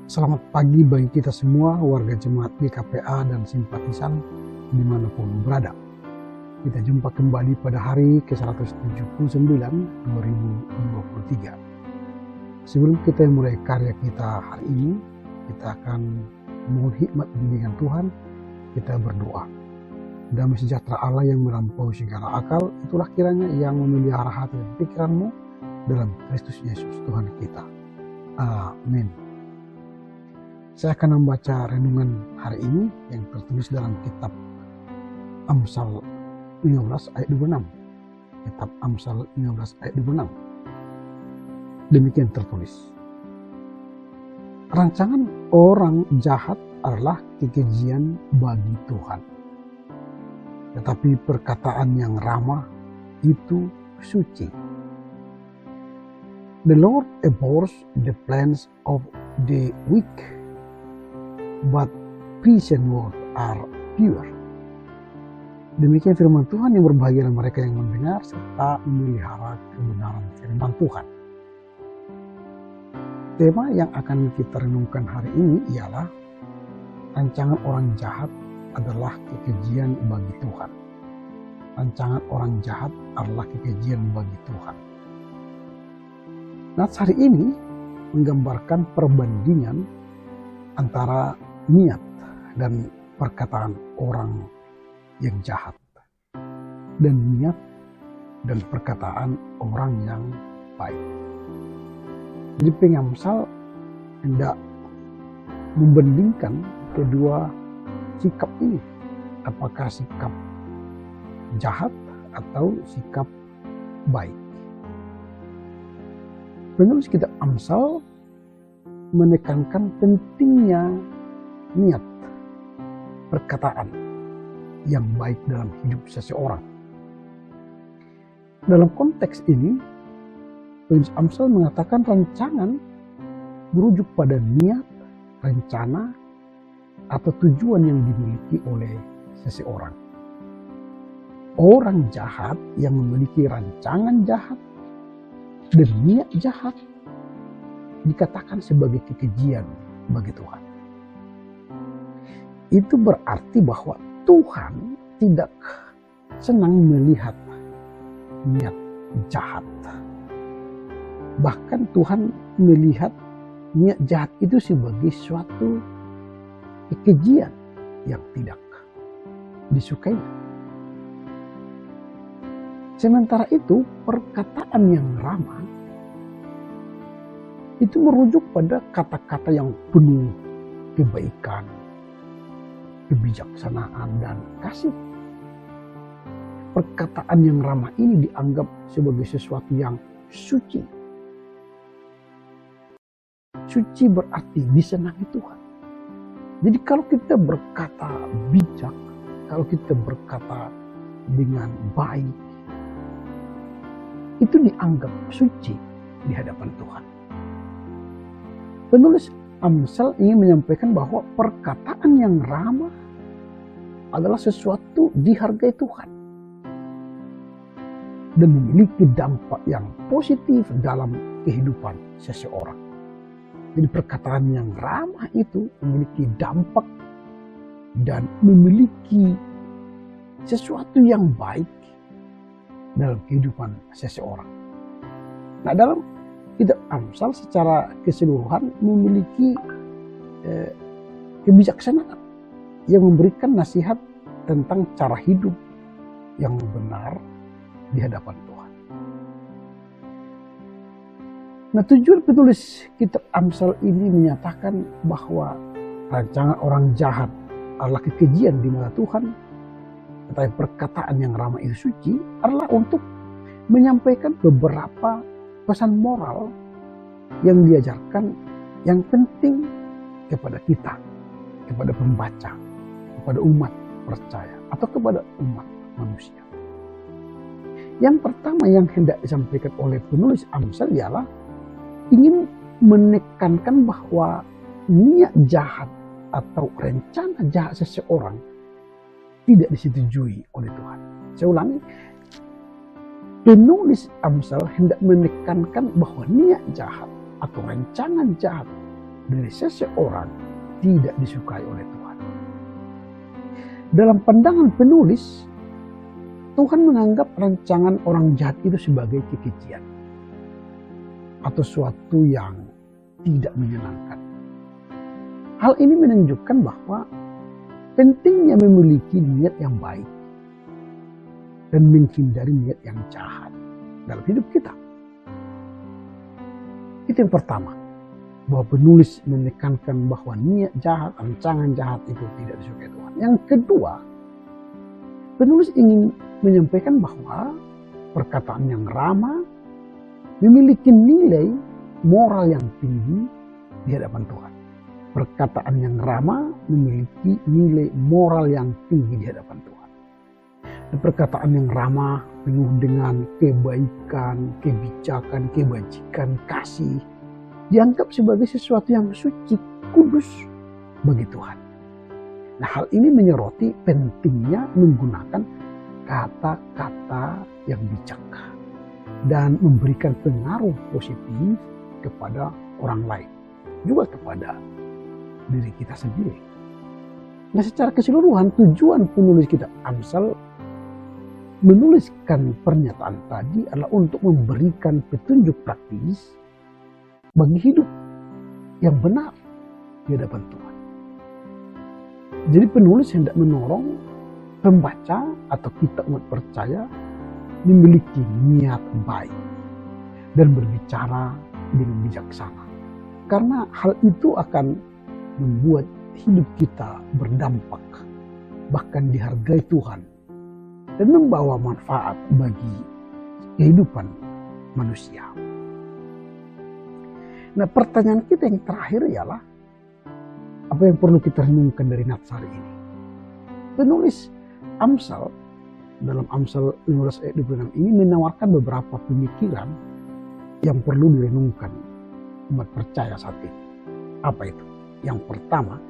Selamat pagi bagi kita semua, warga jemaat GKPA dan simpatisan dimanapun berada. Kita jumpa kembali pada hari ke-179 2023. Sebelum kita mulai karya kita hari ini, kita akan mohon hikmat bimbingan Tuhan, kita berdoa. Damai sejahtera Allah yang melampaui segala akal, itulah kiranya yang memelihara hati dan pikiranmu dalam Kristus Yesus Tuhan kita. Amin. Saya akan membaca renungan hari ini yang tertulis dalam kitab Amsal 15 ayat 26. Kitab Amsal 15 ayat 26. Demikian tertulis. Rancangan orang jahat adalah kekejian bagi Tuhan. Tetapi perkataan yang ramah itu suci. The Lord abhors the plans of the wicked, but patient words are pure. Demikian firman Tuhan, yang berbahagia mereka yang mendengar serta memelihara kebenaran firman Tuhan. Tema yang akan kita renungkan hari ini ialah rancangan orang jahat adalah kekejian bagi Tuhan. Rancangan orang jahat adalah kekejian bagi Tuhan. Nah, hari ini menggambarkan perbandingan antara niat dan perkataan orang yang jahat, dan niat dan perkataan orang yang baik. Jadi pengamsal hendak membandingkan kedua sikap ini, apakah sikap jahat atau sikap baik. Penulis kitab Amsal menekankan pentingnya niat, perkataan yang baik dalam hidup seseorang. Dalam konteks ini, penulis Amsal mengatakan rancangan merujuk pada niat, rencana, atau tujuan yang dimiliki oleh seseorang. Orang jahat yang memiliki rancangan jahat dan niat jahat dikatakan sebagai kekejian bagi Tuhan. Itu berarti bahwa Tuhan tidak senang melihat niat jahat. Bahkan Tuhan melihat niat jahat itu sebagai suatu kekejian yang tidak disukai. Sementara itu, perkataan yang ramah itu merujuk pada kata-kata yang penuh kebaikan, kebijaksanaan, dan kasih. Perkataan yang ramah ini dianggap sebagai sesuatu yang suci. Suci berarti disenangi Tuhan. Jadi kalau kita berkata bijak, kalau kita berkata dengan baik, itu dianggap suci di hadapan Tuhan. Penulis Amsal ingin menyampaikan bahwa perkataan yang ramah adalah sesuatu dihargai Tuhan dan memiliki dampak yang positif dalam kehidupan seseorang. Jadi perkataan yang ramah itu memiliki dampak dan memiliki sesuatu yang baik dalam kehidupan seseorang. Nah, dalam kitab Amsal secara keseluruhan memiliki kebijaksanaan yang memberikan nasihat tentang cara hidup yang benar di hadapan Tuhan. Nah, tujuan penulis kitab Amsal ini menyatakan bahwa rancangan orang jahat adalah kekejian di mata Tuhan, tetapi perkataan yang ramah itu suci adalah untuk menyampaikan beberapa pesan moral yang diajarkan yang penting kepada kita, kepada pembaca, kepada umat percaya, atau kepada umat manusia. Yang pertama yang hendak disampaikan oleh penulis Amsal ialah ingin menekankan bahwa niat jahat atau rencana jahat seseorang tidak disetujui oleh Tuhan. Saya ulangi, penulis Amsal hendak menekankan bahwa niat jahat atau rancangan jahat dari seseorang tidak disukai oleh Tuhan. Dalam pandangan penulis, Tuhan menganggap rancangan orang jahat itu sebagai kekejian atau suatu yang tidak menyenangkan. Hal ini menunjukkan bahwa pentingnya memiliki niat yang baik dan menghindari niat yang jahat dalam hidup kita. Itu yang pertama, bahwa penulis menekankan bahwa niat jahat, rancangan jahat itu tidak disukai Tuhan. Yang kedua, penulis ingin menyampaikan bahwa perkataan yang ramah memiliki nilai moral yang tinggi di hadapan Tuhan. Perkataan yang ramah memiliki nilai moral yang tinggi di hadapan Tuhan. Dan perkataan yang ramah penuh dengan kebaikan, kebijakan, kebajikan, kasih dianggap sebagai sesuatu yang suci, kudus bagi Tuhan. Nah, hal ini menyoroti pentingnya menggunakan kata-kata yang bijak dan memberikan pengaruh positif kepada orang lain, juga kepada diri kita sendiri. Nah, secara keseluruhan tujuan penulis kitab Amsal menuliskan pernyataan tadi adalah untuk memberikan petunjuk praktis bagi hidup yang benar di hadapan Tuhan. Jadi penulis hendak menolong pembaca atau kita umat percaya memiliki niat baik dan berbicara dengan bijaksana. Karena hal itu akan membuat hidup kita berdampak, bahkan dihargai Tuhan, dan membawa manfaat bagi kehidupan manusia. Nah, pertanyaan kita yang terakhir ialah, apa yang perlu kita renungkan dari nats hari ini? Penulis Amsal dalam Amsal 15 ayat 26 ini menawarkan beberapa pemikiran yang perlu direnungkan umat percaya saat ini. Apa itu? Yang pertama,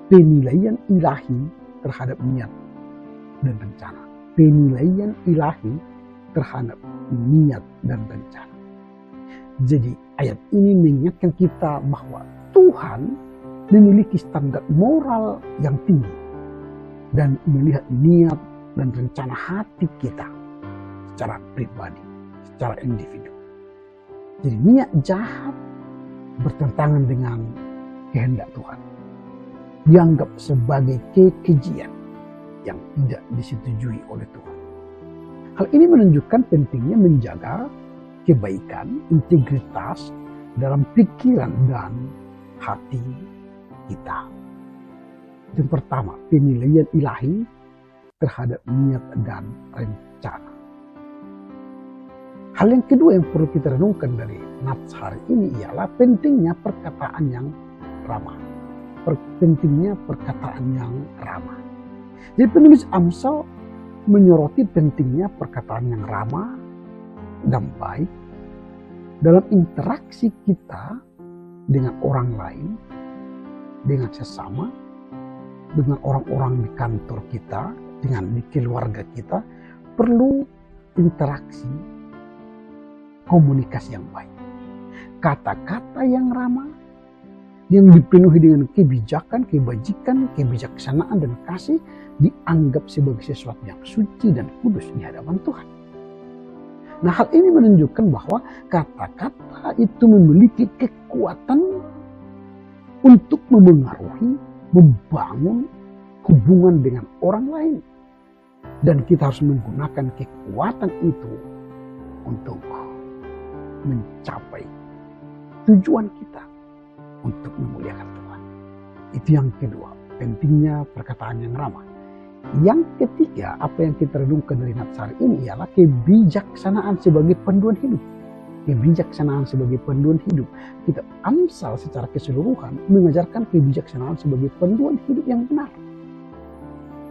penilaian ilahi terhadap niat dan rencana. Penilaian ilahi terhadap niat dan rencana. Jadi ayat ini mengingatkan kita bahwa Tuhan memiliki standar moral yang tinggi dan melihat niat dan rencana hati kita secara pribadi, secara individu. Jadi niat jahat bertentangan dengan kehendak Tuhan. Dianggap sebagai kekejian yang tidak disetujui oleh Tuhan. Hal ini menunjukkan pentingnya menjaga kebaikan, integritas dalam pikiran dan hati kita. Yang pertama, penilaian ilahi terhadap niat dan rencana. Hal yang kedua yang perlu kita renungkan dari nats hari ini ialah pentingnya perkataan yang ramah. Pentingnya perkataan yang ramah. Jadi penulis Amsal menyoroti pentingnya perkataan yang ramah dan baik dalam interaksi kita dengan orang lain, dengan sesama, dengan orang-orang di kantor kita, dengan di keluarga kita. Perlu interaksi, komunikasi yang baik, kata-kata yang ramah, yang dipenuhi dengan kebijakan, kebajikan, kebijaksanaan, dan kasih dianggap sebagai sesuatu yang suci dan kudus di hadapan Tuhan. Nah, hal ini menunjukkan bahwa kata-kata itu memiliki kekuatan untuk memengaruhi, membangun hubungan dengan orang lain. Dan kita harus menggunakan kekuatan itu untuk mencapai tujuan kita, untuk memuliakan Tuhan. Itu yang kedua, pentingnya perkataan yang ramah. Yang ketiga, apa yang kita renungkan dari nats hari ini ialah kebijaksanaan sebagai panduan hidup. Kebijaksanaan sebagai panduan hidup. Kitab Amsal secara keseluruhan mengajarkan kebijaksanaan sebagai panduan hidup yang benar.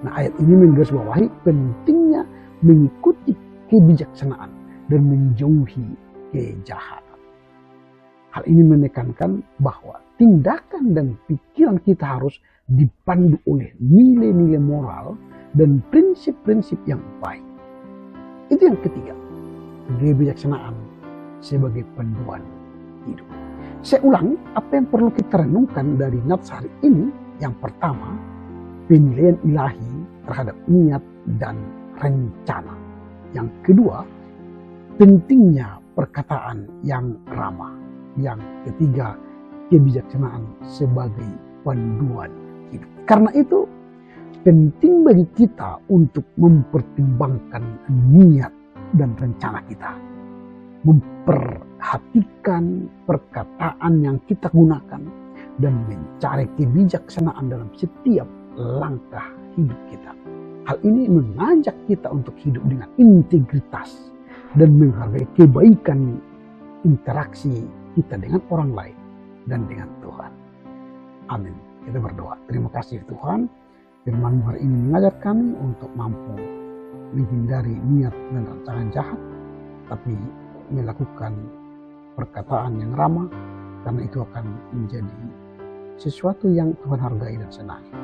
Nah, ayat ini menggarisbawahi pentingnya mengikuti kebijaksanaan dan menjauhi kejahatan. Hal ini menekankan bahwa tindakan dan pikiran kita harus dipandu oleh nilai-nilai moral dan prinsip-prinsip yang baik. Itu yang ketiga, kebijaksanaan sebagai panduan hidup. Saya ulang, apa yang perlu kita renungkan dari nats hari ini? Yang pertama, penilaian ilahi terhadap niat dan rencana. Yang kedua, pentingnya perkataan yang ramah. Yang ketiga, kebijaksanaan sebagai panduan hidup. Karena itu, penting bagi kita untuk mempertimbangkan niat dan rencana kita. Memperhatikan perkataan yang kita gunakan dan mencari kebijaksanaan dalam setiap langkah hidup kita. Hal ini mengajak kita untuk hidup dengan integritas dan menghargai kebaikan interaksi kita dengan orang lain dan dengan Tuhan. Amin. Kita berdoa. Terima kasih Tuhan. Firman hari ini mengajar kami untuk mampu menghindari niat dan rancangan jahat, tapi melakukan perkataan yang ramah, karena itu akan menjadi sesuatu yang Tuhan hargai dan senangi.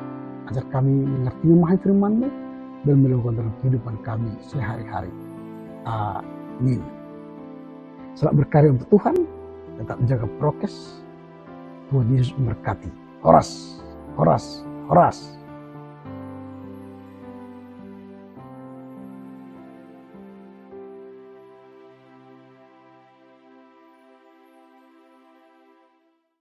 Ajar kami mengerti memahami firman-Mu dan melakukan dalam kehidupan kami sehari-hari. Amin. Selamat berkarya untuk Tuhan, tetap jaga prokes. Tuhan Yesus memberkati. Horas, horas, horas.